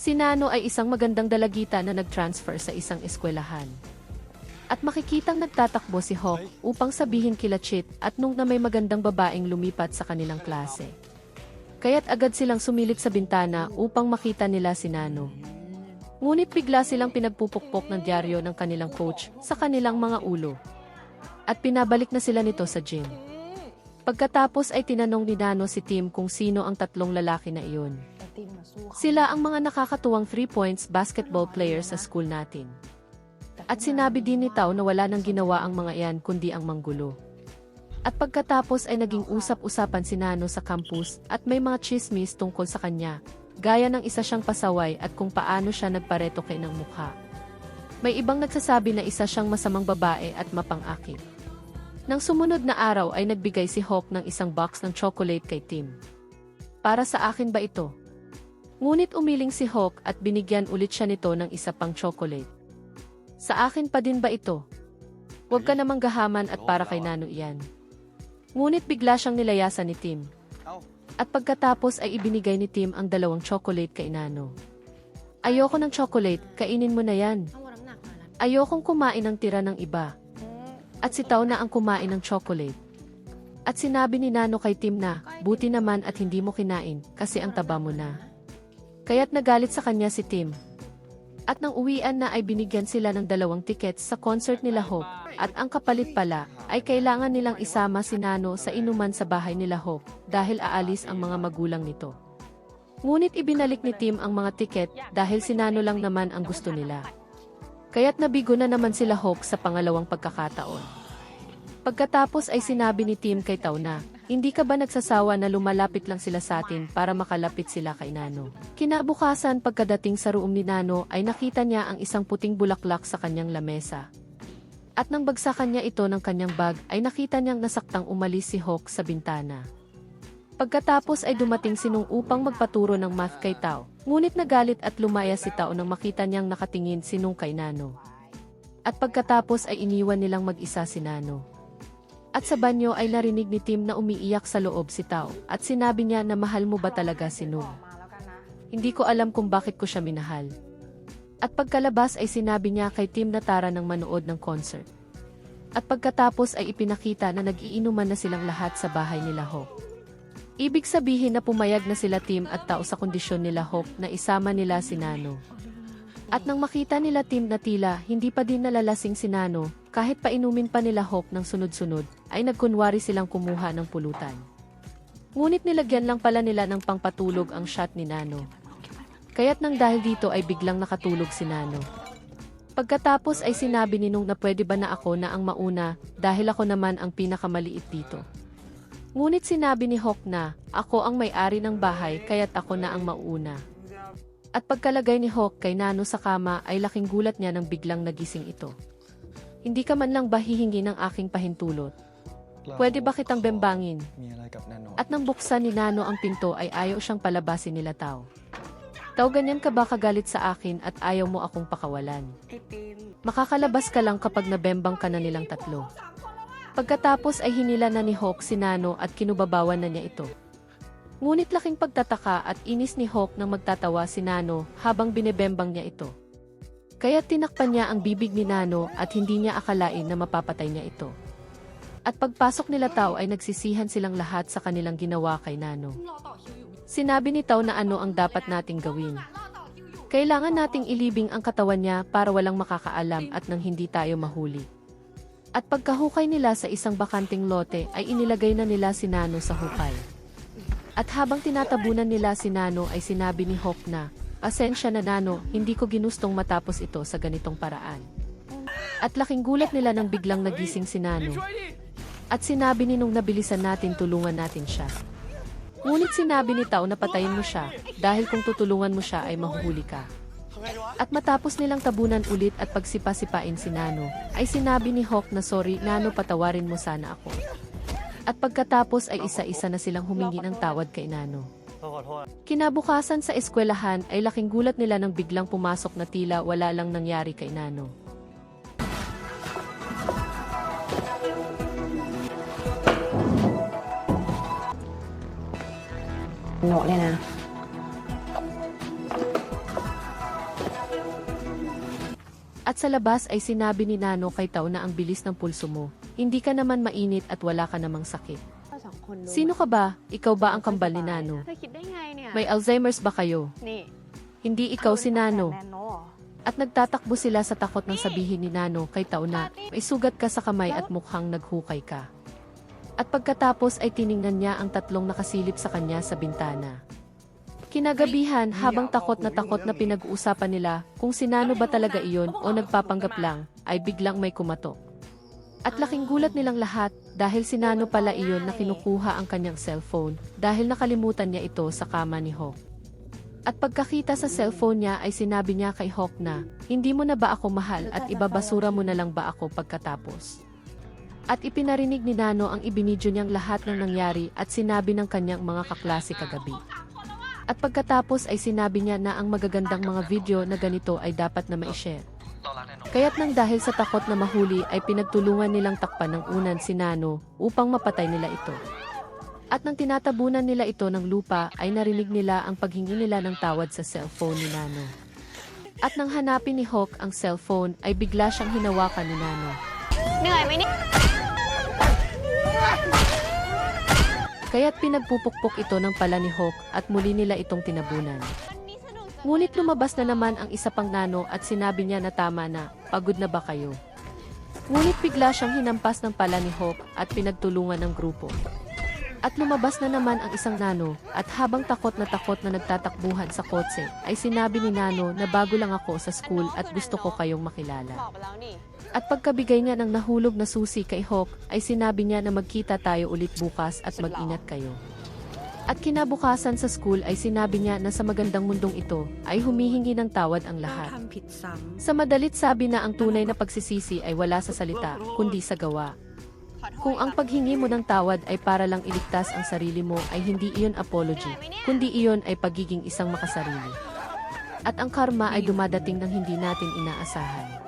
Si Nano ay isang magandang dalagita na nag-transfer sa isang eskwelahan. At makikitang nagtatakbo si Hawk upang sabihin kila Chit at Nung na may magandang babaeng lumipat sa kanilang klase. Kaya't agad silang sumilip sa bintana upang makita nila si Nano. Ngunit bigla silang pinagpupukpok ng dyaryo ng kanilang coach sa kanilang mga ulo. At pinabalik na sila nito sa gym. Pagkatapos ay tinanong ni Nano si Tim kung sino ang tatlong lalaki na iyon. Sila ang mga nakakatuwang 3 points basketball players sa school natin. At sinabi din ni Tao na wala nang ginawa ang mga iyan kundi ang manggulo. At pagkatapos ay naging usap-usapan si Nano sa campus at may mga chismis tungkol sa kanya, gaya ng isa siyang pasaway at kung paano siya nagparetoke ng mukha. May ibang nagsasabi na isa siyang masamang babae at mapang-akit. Nang sumunod na araw ay nagbigay si Hawk ng isang box ng chocolate kay Tim. Para sa akin ba ito? Ngunit umiling si Hawk at binigyan ulit siya nito ng isa pang chocolate. Sa akin pa din ba ito? Huwag ka namang gahaman at para kay Nano iyan. Ngunit bigla siyang nilayasan ni Tim. At pagkatapos ay ibinigay ni Tim ang 2 chocolate kay Nano. Ayoko ng chocolate, kainin mo na yan. Ayokong kumain ng tira ng iba. At si Tao na ang kumain ng chocolate. At sinabi ni Nano kay Tim na, buti naman at hindi mo kinain kasi ang taba mo na. Kaya't nagalit sa kanya si Tim. At nang uwian na ay binigyan sila ng 2 tickets sa concert nila Hope. At ang kapalit pala ay kailangan nilang isama si Nano sa inuman sa bahay nila Hope dahil aalis ang mga magulang nito. Ngunit ibinalik ni Tim ang mga tiket dahil si Nano lang naman ang gusto nila. Kaya't nabigo na naman sila Hope sa pangalawang pagkakataon. Pagkatapos ay sinabi ni Tim kay Tao na, hindi ka ba nagsasawa na lumalapit lang sila sa atin para makalapit sila kay Nano? Kinabukasan pagkadating sa room ni Nano ay nakita niya ang isang puting bulaklak sa kanyang lamesa. At nang bagsakan niya ito ng kanyang bag ay nakita niyang nasaktang umalis si Hawk sa bintana. Pagkatapos ay dumating si Nung upang magpaturo ng math kay Tao. Ngunit nagalit at lumaya si Tao nang makita niyang nakatingin si Nung kay Nano. At pagkatapos ay iniwan nilang mag-isa si Nano. At sa banyo ay narinig ni Tim na umiiyak sa loob si Tao at sinabi niya na mahal mo ba talaga si Nung? Hindi ko alam kung bakit ko siya minahal. At pagkalabas ay sinabi niya kay Tim na tara ng manood ng concert. At pagkatapos ay ipinakita na nag-iinuman na silang lahat sa bahay nila Hope. Ibig sabihin na pumayag na sila Tim at Tao sa kondisyon nila Hope na isama nila si Nano. At nang makita nila Tim na tila hindi pa din nalalasing si Nano, kahit painumin pa nila Hawk ng sunod-sunod, ay nagkunwari silang kumuha ng pulutan. Ngunit nilagyan lang pala nila ng pangpatulog ang shot ni Nano. Kaya't nang dahil dito ay biglang nakatulog si Nano. Pagkatapos ay sinabi ni Nung na pwede ba na ako na ang mauna dahil ako naman ang pinakamaliit dito. Ngunit sinabi ni Hawk na, ako ang may-ari ng bahay kaya't ako na ang mauuna. At pagkalagay ni Hawk kay Nano sa kama ay laking gulat niya nang biglang nagising ito. Hindi ka man lang ba hihingi ng aking pahintulot? Pwede ba kitang bembangin? At nang buksan ni Nano ang pinto ay ayaw siyang palabasin nila Tao. Tao, ganyan ka ba kagalit sa akin at ayaw mo akong pakawalan? Makakalabas ka lang kapag nabembang ka na nilang tatlo. Pagkatapos ay hinila na ni Hawk si Nano at kinubabawan na niya ito. Ngunit laking pagtataka at inis ni Hawk nang magtatawa si Nano habang binebembang niya ito. Kaya tinakpan niya ang bibig ni Nano at hindi niya akalain na mapapatay niya ito. At pagpasok nila Tao ay nagsisihan silang lahat sa kanilang ginawa kay Nano. Sinabi ni Tao na ano ang dapat nating gawin. Kailangan nating ilibing ang katawan niya para walang makakaalam at nang hindi tayo mahuli. At pagkahukay nila sa isang bakanting lote ay inilagay na nila si Nano sa hukay. At habang tinatabunan nila si Nano ay sinabi ni Hawk na, pasensya na Nano, hindi ko ginustong matapos ito sa ganitong paraan. At laking gulat nila nang biglang nagising si Nano. At sinabi ni Nung nabilisan natin tulungan natin siya. Ngunit sinabi ni Tao na patayin mo siya, dahil kung tutulungan mo siya ay mahuhuli ka. At matapos nilang tabunan ulit at pagsipa-sipain si Nano, ay sinabi ni Hawk na sorry Nano, patawarin mo sana ako. At pagkatapos ay isa-isa na silang humingi ng tawad kay Nano. Kinabukasan sa eskwelahan ay laking gulat nila nang biglang pumasok na tila wala lang nangyari kay Nano. Nộ lên nào. At sa labas ay sinabi ni Nano kay Tao na ang bilis ng pulso mo. Hindi ka naman mainit at wala ka namang sakit. Sino ka ba? Ikaw ba ang kambal ni Nano? May Alzheimer's ba kayo? Hindi ikaw si Nano. At nagtatakbo sila sa takot ng sabihin ni Nano kay Tao na may sugat ka sa kamay at mukhang naghukay ka. At pagkatapos ay tiningnan niya ang tatlong nakasilip sa kanya sa bintana. Kinagabihan, habang takot na pinag-uusapan nila kung si Nano ba talaga iyon o nagpapanggap lang, ay biglang may kumatok. At laking gulat nilang lahat dahil si Nano pala iyon na kinukuha ang kanyang cellphone dahil nakalimutan niya ito sa kama ni Hawk. At pagkakita sa cellphone niya ay sinabi niya kay Hawk na, hindi mo na ba ako mahal at ibabasura mo na lang ba ako pagkatapos? At ipinarinig ni Nano ang ibinidyo niyang lahat ng nangyari at sinabi ng kanyang mga kaklase kagabi. At pagkatapos ay sinabi niya na ang magagandang mga video na ganito ay dapat na ma-share. Kaya't nang dahil sa takot na mahuli ay pinagtulungan nilang takpan ng unan si Nano upang mapatay nila ito. At nang tinatabunan nila ito ng lupa ay narinig nila ang paghingi nila ng tawad sa cellphone ni Nano. At nang hanapin ni Hawk ang cellphone ay bigla siyang hinawakan ni Nano. Kaya't pinagpupukpok ito ng pala ni Hawk at muli nila itong tinabunan. Ngunit lumabas na naman ang isa pang Nano at sinabi niya na tama na, pagod na ba kayo? Ngunit bigla siyang hinampas ng pala ni Hawk at pinagtulungan ng grupo. At lumabas na naman ang isang Nano at habang takot na nagtatakbuhan sa kotse ay sinabi ni Nano na bago lang ako sa school at gusto ko kayong makilala. At pagkabigay niya ng nahulog na susi kay Hawk, ay sinabi niya na magkita tayo ulit bukas at mag-ingat kayo. At kinabukasan sa school ay sinabi niya na sa magandang mundong ito ay humihingi ng tawad ang lahat. Sa madalit sabi na ang tunay na pagsisisi ay wala sa salita, kundi sa gawa. Kung ang paghingi mo ng tawad ay para lang iligtas ang sarili mo ay hindi iyon apology, kundi iyon ay pagiging isang makasarili. At ang karma ay dumadating ng hindi natin inaasahan.